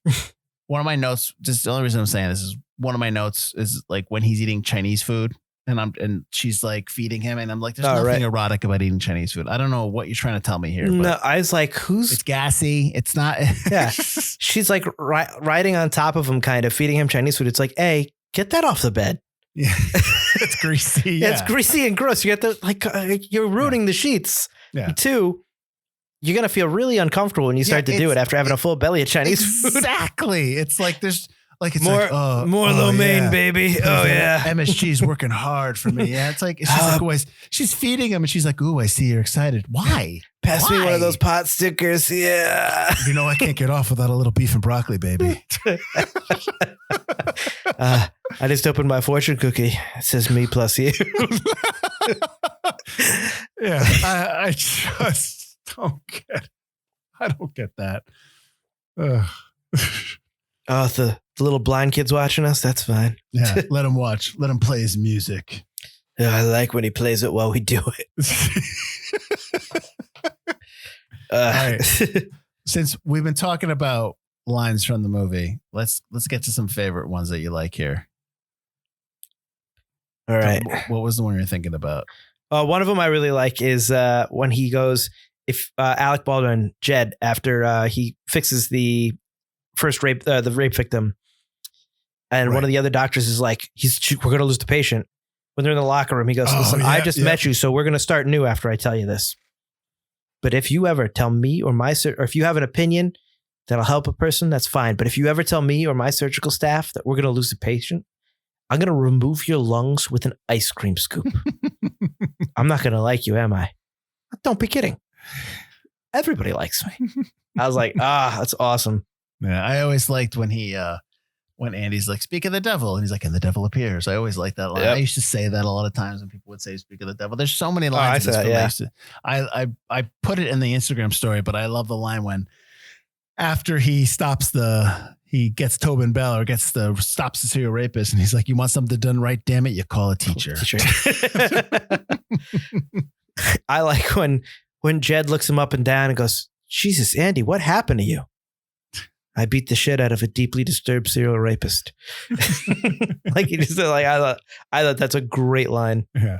one of my notes, just the only reason I'm saying this is one of my notes is like when he's eating Chinese food and she's like feeding him, and I'm like, there's nothing erotic about eating Chinese food. I don't know what you're trying to tell me here. No, I was like, it's gassy. It's not. Yeah. She's like riding on top of him, kind of feeding him Chinese food. It's like, hey, get that off the bed. Yeah. It's greasy. Yeah. It's greasy and gross. You get the you're ruining the sheets. Yeah. 2, you're going to feel really uncomfortable when you start to do it after having a full belly of Chinese food. Exactly. It's like it's more lo mein, baby. Oh yeah. MSG's working hard for me. Yeah. It's like, she's feeding him and she's like, ooh, I see you're excited. Why? Pass me one of those pot stickers. Yeah. I can't get off without a little beef and broccoli, baby. I just opened my fortune cookie. It says me plus you. Yeah. I just don't get that. Oh, the little blind kid's watching us. That's fine. Yeah, let him watch. Let him play his music. Yeah, I like when he plays it while we do it. All right. Since we've been talking about lines from the movie, let's get to some favorite ones that you like here. All right. What was the one you're thinking about? One of them I really like is when he goes, if Alec Baldwin, Jed, after he fixes the first rape, the rape victim, and one of the other doctors is like, we're going to lose the patient. When they're in the locker room, he goes, listen, I just met you, so we're going to start new after I tell you this. But if you ever tell me or or if you have an opinion that'll help a person, that's fine. But if you ever tell me or my surgical staff that we're going to lose a patient, I'm going to remove your lungs with an ice cream scoop. I'm not going to like you, am I? Don't be kidding. Everybody likes me. I was like, that's awesome. Yeah, I always liked when when Andy's like, speak of the devil. And he's like, and the devil appears. I always liked that line. Yep. I used to say that a lot of times when people would say, speak of the devil. There's so many lines. I put it in the Instagram story, but I love the line when after he gets Tobin Bell or stops the serial rapist. And he's like, you want something done right? Damn it. You call a teacher. I like when Jed looks him up and down and goes, Jesus, Andy, what happened to you? I beat the shit out of a deeply disturbed serial rapist. Like he just like I thought that's a great line. Yeah.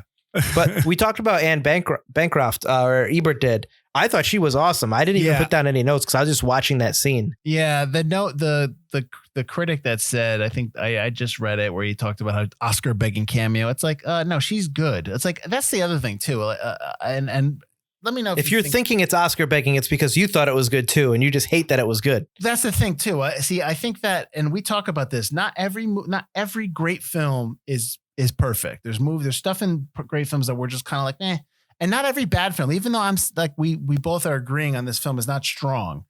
But we talked about Anne Bancroft, or Ebert did. I thought she was awesome. I didn't even put down any notes because I was just watching that scene. Yeah, the critic that said, I think I just read it where he talked about how Oscar begging cameo. It's like, no, she's good. It's like that's the other thing too. And let me know if you're thinking it's Oscar begging, it's because you thought it was good too, and you just hate that it was good. That's the thing too. See, I think that, and we talk about this. Not every great film is perfect. There's stuff in great films that we're just kind of like, eh. And not every bad film, even though I'm like we both are agreeing on this film is not strong,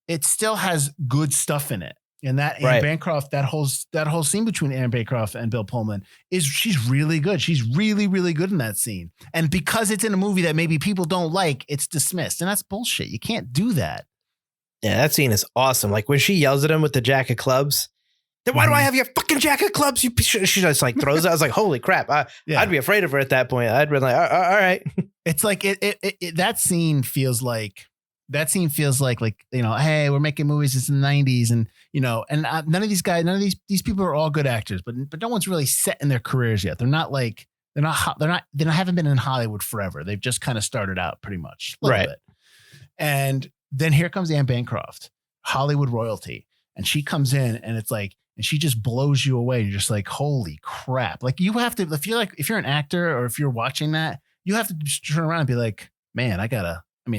it still has good stuff in it. And that Anne Bancroft, that whole scene between Anne Bancroft and Bill Pullman she's really good. She's really, really good in that scene. And because it's in a movie that maybe people don't like, it's dismissed. And that's bullshit. You can't do that. Yeah, that scene is awesome. Like when she yells at him with the jack of clubs. Then why do I have your fucking jack of clubs? She just like throws it. I was like, holy crap. I'd be afraid of her at that point. I'd be like, all right. It's like that scene feels like, you know, hey, we're making movies. It's in the 90s. And, you know, and none of these people are all good actors, but no one's really set in their careers yet. They haven't been in Hollywood forever. They've just kind of started out pretty much. A little bit. And then here comes Anne Bancroft, Hollywood royalty. And she comes in and it's like, and she just blows you away. You're just like, holy crap. Like you have to, if you're an actor or if you're watching that, you have to just turn around and be like, man,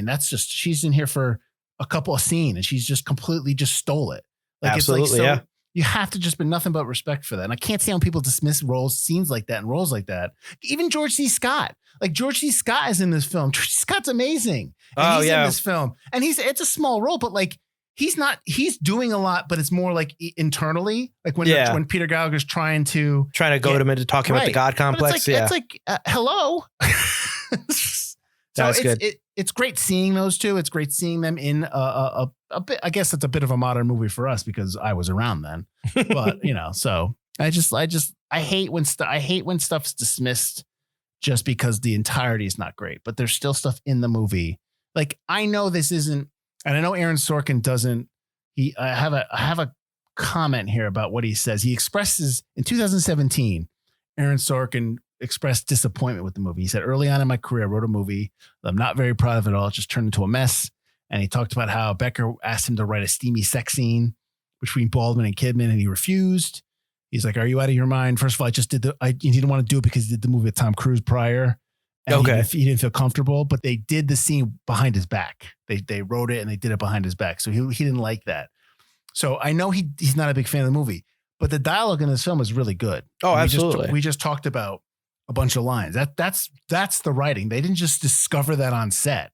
that's just, she's in here for a couple of scenes and she's just completely just stole it. Like absolutely, it's like, so you have to just be nothing but respect for that. And I can't stand when people dismiss scenes like that and roles like that. Even George C. Scott, like George C. Scott is in this film. George C. Scott's amazing. And he's in this film and it's a small role, but like, he's doing a lot, but it's more like internally, like when Peter Gallagher's trying to goad him into talking about the God complex. It's like hello. So that's good. It's great seeing those two. It's great seeing them in a bit. I guess it's a bit of a modern movie for us because I was around then. But you know, so I hate when stuff's dismissed just because the entirety is not great. But there's still stuff in the movie. Like I know this isn't. And I know Aaron Sorkin doesn't. I have a comment here about what he says. He expresses in 2017. Aaron Sorkin expressed disappointment with the movie. He said, "Early on in my career, I wrote a movie that I'm not very proud of at all. It just turned into a mess." And he talked about how Becker asked him to write a steamy sex scene between Baldwin and Kidman, and he refused. He's like, "Are you out of your mind? First of all, he didn't want to do it because he did the movie with Tom Cruise prior." And he didn't feel comfortable, but they did the scene behind his back. They wrote it and they did it behind his back. So he didn't like that. So I know he's not a big fan of the movie, but the dialogue in this film is really good. Oh, absolutely. We just talked about a bunch of lines. That's the writing. They didn't just discover that on set.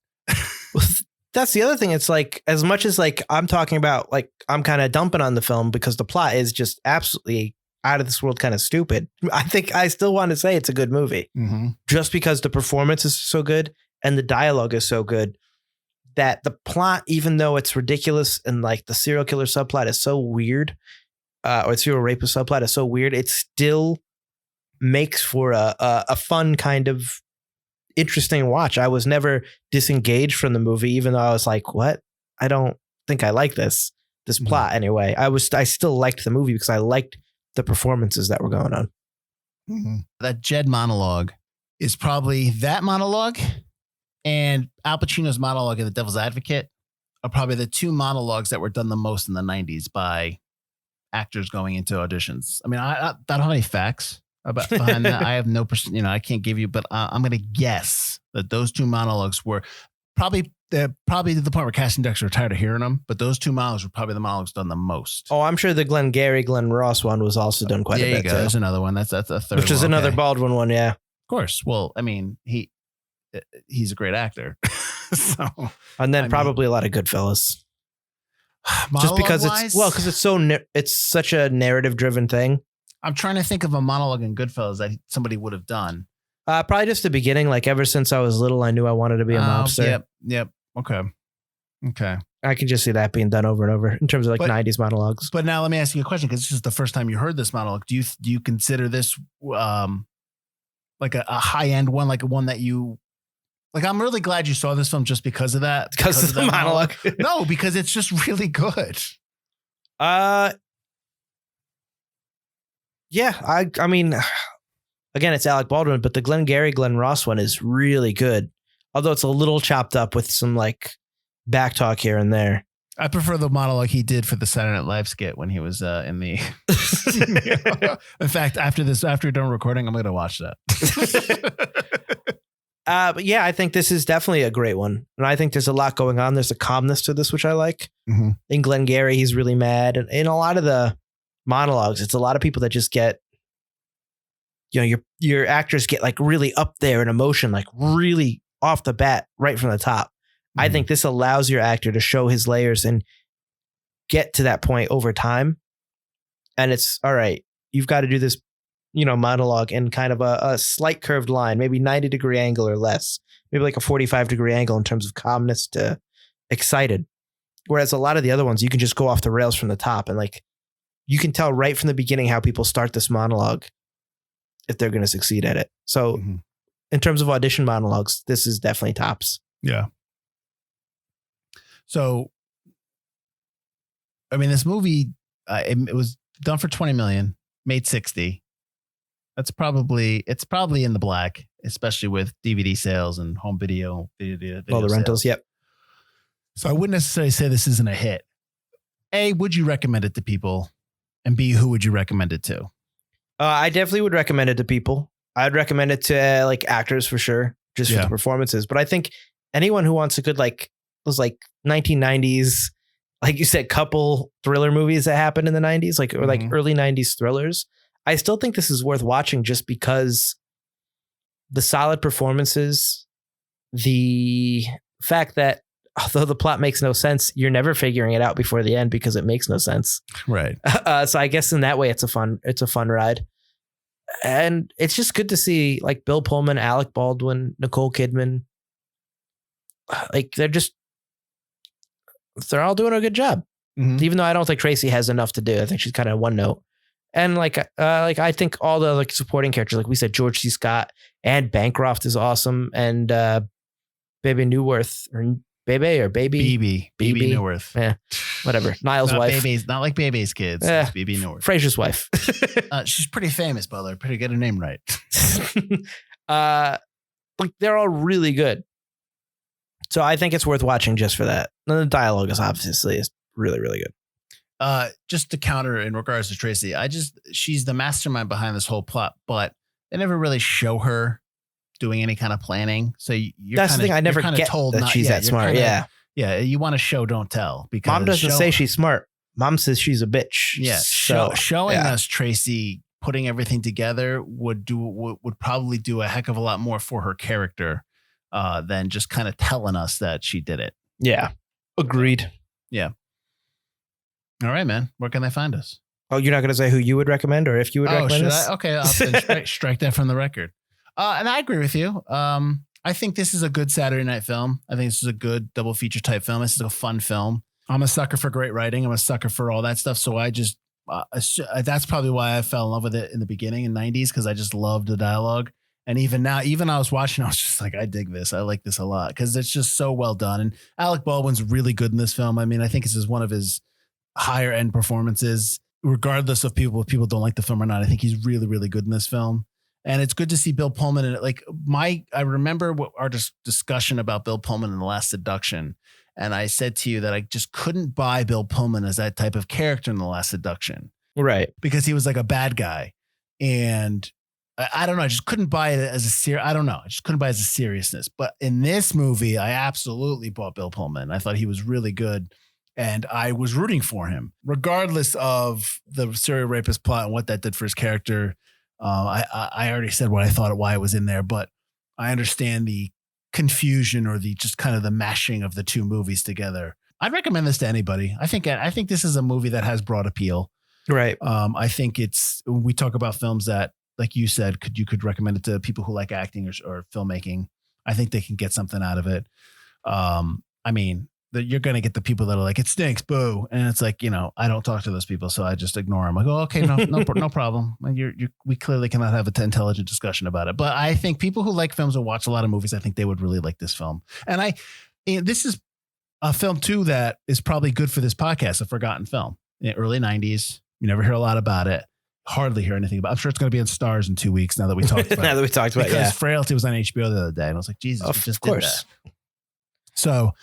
Well, that's the other thing. It's like, as much as like I'm talking about, like I'm kind of dumping on the film because the plot is just absolutely out of this world kind of stupid. I think I still want to say it's a good movie just because the performance is so good and the dialogue is so good that the plot, even though it's ridiculous and like the serial killer subplot is so weird, or serial rapist subplot is so weird, it still makes for a fun kind of interesting watch. I was never disengaged from the movie, even though I was like, what? I don't think I like this plot anyway. I still liked the movie because I liked the performances that were going on. That Jed monologue is probably that monologue and Al Pacino's monologue in The Devil's Advocate are probably the two monologues that were done the most in the 90s by actors going into auditions. I mean, I don't have any facts behind that. I have no, I can't give you, but I'm going to guess that those two monologues were probably they're probably to the point where casting decks are tired of hearing them, but those two monologues were probably the monologues done the most. Oh, I'm sure the Glenn Ross one was also done quite a bit. There you go. Too. There's another one. That's a third. Which is another Baldwin one, yeah. Of course. Well, I mean, he's a great actor. So, and then probably a lot of Goodfellas. Just because it's such a narrative driven thing. I'm trying to think of a monologue in Goodfellas that somebody would have done. Probably just the beginning. Like ever since I was little, I knew I wanted to be a mobster. Yep. Okay. I can just see that being done over and over in terms of like 90s monologues. But now let me ask you a question, because this is the first time you heard this monologue. Do you consider this like a high end one, like one that you like? I'm really glad you saw this film just because of that. Because of the monologue. No, because it's just really good. Yeah, I mean, again, it's Alec Baldwin, but the Glenn Ross one is really good. Although it's a little chopped up with some like back talk here and there. I prefer the monologue he did for the Saturday Night Live skit when he was in the. In fact, after we're done recording, I'm going to watch that. But yeah, I think this is definitely a great one, and I think there's a lot going on. There's a calmness to this, which I like. Mm-hmm. In Glengarry, he's really mad, and in a lot of the monologues, it's a lot of people that just get, your actors get like really up there in emotion, like really off the bat, right from the top. Mm-hmm. I think this allows your actor to show his layers and get to that point over time. And it's all right. You've got to do this, monologue in kind of a slight curved line, maybe 90-degree angle or less, maybe like a 45-degree angle in terms of calmness to excited. Whereas a lot of the other ones, you can just go off the rails from the top, and like you can tell right from the beginning how people start this monologue if they're going to succeed at it. So in terms of audition monologues, this is definitely tops. Yeah. So, I mean, this movie, it was done for 20 million, made 60. It's probably in the black, especially with DVD sales and home video all the rentals. Yep. So I wouldn't necessarily say this isn't a hit. A, would you recommend it to people? And B, who would you recommend it to? I definitely would recommend it to people. I'd recommend it to like actors for sure, just for the performances. But I think anyone who wants a good, like, those like 1990s, like you said, couple thriller movies that happened in the 90s, like, or like early 90s thrillers, I still think this is worth watching just because the solid performances, the fact that although the plot makes no sense, you're never figuring it out before the end because it makes no sense. Right. So I guess in that way, it's a fun ride. And it's just good to see like Bill Pullman, Alec Baldwin, Nicole Kidman. Like they're all doing a good job. Mm-hmm. Even though I don't think Tracy has enough to do. I think she's kind of one note. And like I think all the like supporting characters, like we said, George C. Scott and Bancroft is awesome. And Bebe Neuwirth or Baby Neuwirth. Yeah, whatever. Niall's wife. Baby's not like Baby's kids. It's Bebe Neuwirth. Frasier's wife. She's pretty famous, Butler. Pretty get her name right. Like they're all really good. So I think it's worth watching just for that. And the dialogue is obviously really, really good. Just to counter in regards to Tracy, she's the mastermind behind this whole plot, but they never really show her doing any kind of planning. So that's the thing. I never get told that she's that smart. Yeah. You want to show, don't tell. Because Mom doesn't say she's smart. Mom says she's a bitch. Yeah. Showing us Tracy putting everything together would probably do a heck of a lot more for her character than just kind of telling us that she did it. Yeah. Agreed. Yeah. All right, man. Where can they find us? Oh, you're not going to say who you would recommend or if you would recommend this? Okay. I'll strike that from the record. And I agree with you. I think this is a good Saturday night film. I think this is a good double feature type film. This is a fun film. I'm a sucker for great writing. I'm a sucker for all that stuff. So I just, that's probably why I fell in love with it in the beginning in the 90s, because I just loved the dialogue. And even now, I was watching, I was just like, I dig this. I like this a lot because it's just so well done. And Alec Baldwin's really good in this film. I mean, I think this is one of his higher end performances, regardless of people don't like the film or not. I think he's really, really good in this film. And it's good to see Bill Pullman in it. Like I remember our discussion about Bill Pullman in The Last Seduction. And I said to you that I just couldn't buy Bill Pullman as that type of character in The Last Seduction. Right. Because he was like a bad guy. And I don't know. I just couldn't buy it as I don't know. I just couldn't buy it as a seriousness. But in this movie, I absolutely bought Bill Pullman. I thought he was really good. And I was rooting for him, regardless of the serial rapist plot and what that did for his character. I already said what I thought, why it was in there, but I understand the confusion or the just kind of the mashing of the two movies together. I'd recommend this to anybody. I think this is a movie that has broad appeal. Right. I think we talk about films that, like you said, you could recommend it to people who like acting or filmmaking. I think they can get something out of it. I mean, you're going to get the people that are like, it stinks, boo. And it's like, I don't talk to those people. So I just ignore them. I go, okay, no problem. We clearly cannot have an intelligent discussion about it. But I think people who like films or watch a lot of movies, I think they would really like this film. And this is a film too, that is probably good for this podcast, a forgotten film in the early 90s. You never hear a lot about it. Hardly hear anything about it. I'm sure it's going to be in Stars in 2 weeks now that we talked about it. Because Frailty was on HBO the other day. And I was like, Jesus, we just did that. So,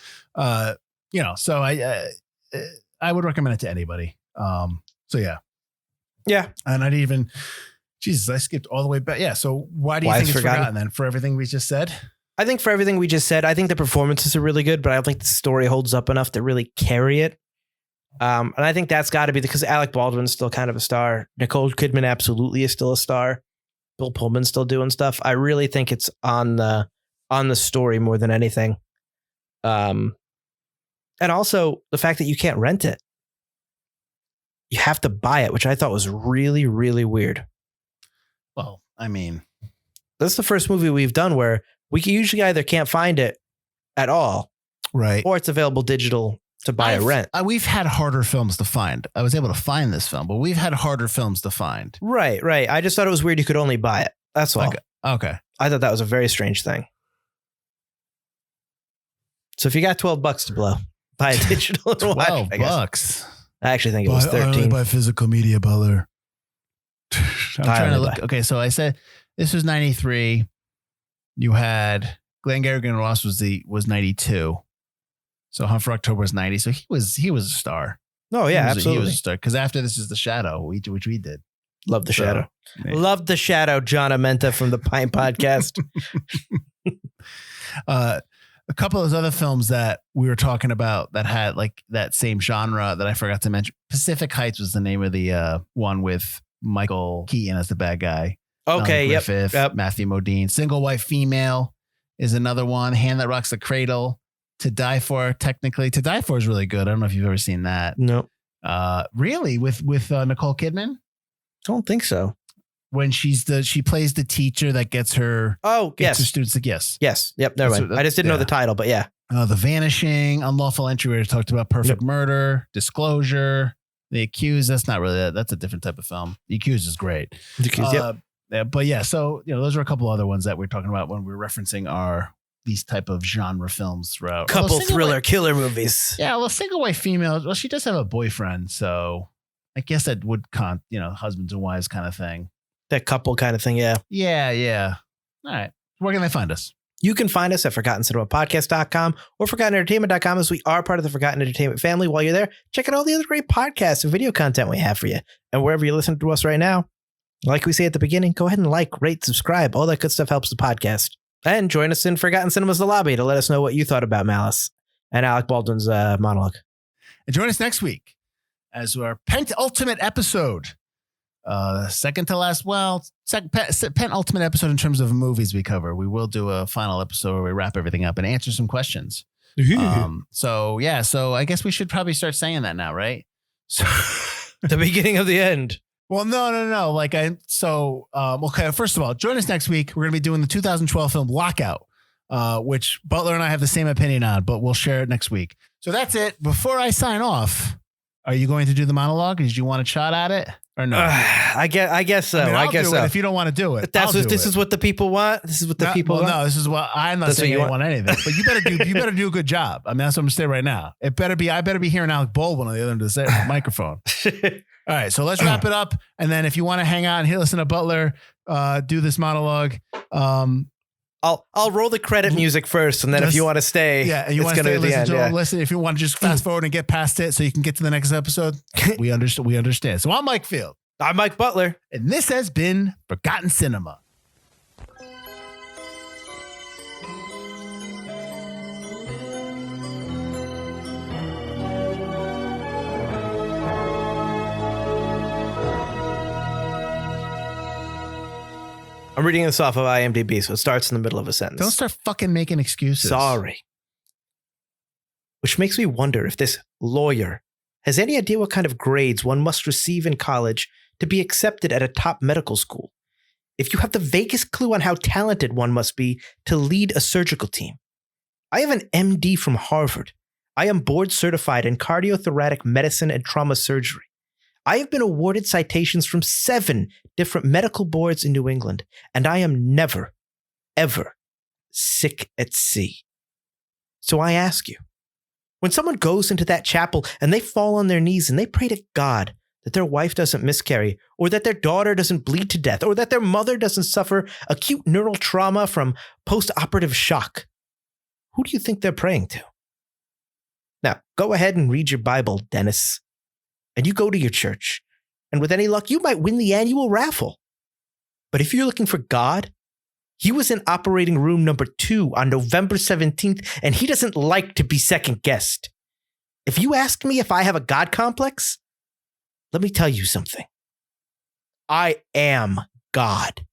so I would recommend it to anybody. So yeah. Yeah. And I skipped all the way back. Yeah. So why do you think it's forgotten then? For everything we just said? I think for everything we just said, I think the performances are really good, but I don't think the story holds up enough to really carry it. And I think that's got to be because Alec Baldwin's still kind of a star. Nicole Kidman absolutely is still a star. Bill Pullman's still doing stuff. I really think it's on the story more than anything. And also the fact that you can't rent it. You have to buy it, which I thought was really, really weird. Well, I mean, that's the first movie we've done where we usually either can't find it at all. Right. Or it's available digital to buy a rent. We've had harder films to find. I was able to find this film, but we've had harder films to find. Right. I just thought it was weird you could only buy it. That's all. Okay. I thought that was a very strange thing. So if you got $12 to blow, buy a digital and watch. $12. I actually think it was 13. I only buy physical media, Butler. I'm trying to look. Okay, so I said this was 93. You had Glengarry and Ross was 92. So Hunt for October was 90. So he was a star. Oh yeah, absolutely. He was a star because after this is The Shadow, which we did. Love The Shadow. Yeah. Love The Shadow. John Amenta from the Pine Podcast. A couple of those other films that we were talking about that had like that same genre that I forgot to mention. Pacific Heights was the name of the one with Michael Keaton as the bad guy. Okay. Yep. Matthew Modine. Single White Female is another one. Hand That Rocks the Cradle. To Die For. Technically, To Die For is really good. I don't know if you've ever seen that. No. Really, with Nicole Kidman? Don't think so. When she plays the teacher that gets her. Oh, yes. Her students like yes. Yep. Never mind. I just didn't know the title, but yeah. The Vanishing, Unlawful Entry. We already talked about Perfect Murder, Disclosure, The Accused. That's not really that. That's a different type of film. The Accused is great. The Accused, yep. Yeah, but yeah, so those are a couple other ones that we're talking about when we're referencing these type of genre films throughout. Couple thriller killer movies. Yeah, well, Single White Female. Well, she does have a boyfriend, so I guess that would count. Husbands and wives kind of thing. That couple kind of thing, yeah. Yeah. All right. Where can they find us? You can find us at ForgottenCinemaPodcast.com or ForgottenEntertainment.com, as we are part of the Forgotten Entertainment family. While you're there, check out all the other great podcasts and video content we have for you. And wherever you listen to us right now, like we say at the beginning, go ahead and rate, subscribe. All that good stuff helps the podcast. And join us in Forgotten Cinema's The Lobby to let us know what you thought about Malice and Alec Baldwin's monologue. And join us next week as our penultimate episode. Second to last, penultimate episode in terms of movies we cover. We will do a final episode where we wrap everything up and answer some questions. So I guess we should probably start saying that now, right? So the beginning of the end. Well, no. Okay. First of all, join us next week. We're going to be doing the 2012 film Lockout, which Butler and I have the same opinion on, but we'll share it next week. So that's it. Before I sign off, are you going to do the monologue? Did you want a shot at it? Or no? I guess so. I guess so. If you don't want to do it, this is what the people want. This is what the people want. No, this is what I'm not saying. You don't want anything, but you better do a good job. I mean, that's what I'm saying right now. I better be hearing Alec Baldwin on the other end of the microphone. All right, so let's wrap it up, and then if you want to hang out and listen to Butler do this monologue, I'll roll the credit music first, and then if you want to stay, and you want to stay, listen. If you want to just fast forward and get past it, so you can get to the next episode, we understand. So I'm Mike Field. I'm Mike Butler, and this has been Forgotten Cinema. I'm reading this off of IMDb, so it starts in the middle of a sentence. Don't start fucking making excuses. Sorry. Which makes me wonder if this lawyer has any idea what kind of grades one must receive in college to be accepted at a top medical school. If you have the vaguest clue on how talented one must be to lead a surgical team. I have an MD from Harvard. I am board certified in cardiothoracic medicine and trauma surgery. I have been awarded citations from 7 different medical boards in New England, and I am never, ever sick at sea. So I ask you, when someone goes into that chapel and they fall on their knees and they pray to God that their wife doesn't miscarry, or that their daughter doesn't bleed to death, or that their mother doesn't suffer acute neural trauma from post-operative shock, who do you think they're praying to? Now, go ahead and read your Bible, Dennis. And you go to your church. And with any luck, you might win the annual raffle. But if you're looking for God, he was in operating room number 2 on November 17th, and he doesn't like to be second guessed. If you ask me if I have a God complex, let me tell you something. I am God.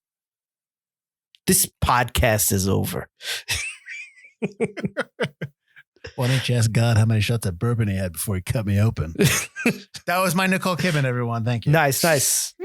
This podcast is over. Why don't you ask God how many shots of bourbon he had before he cut me open? That was my Nicole Kidman, everyone. Thank you. Nice.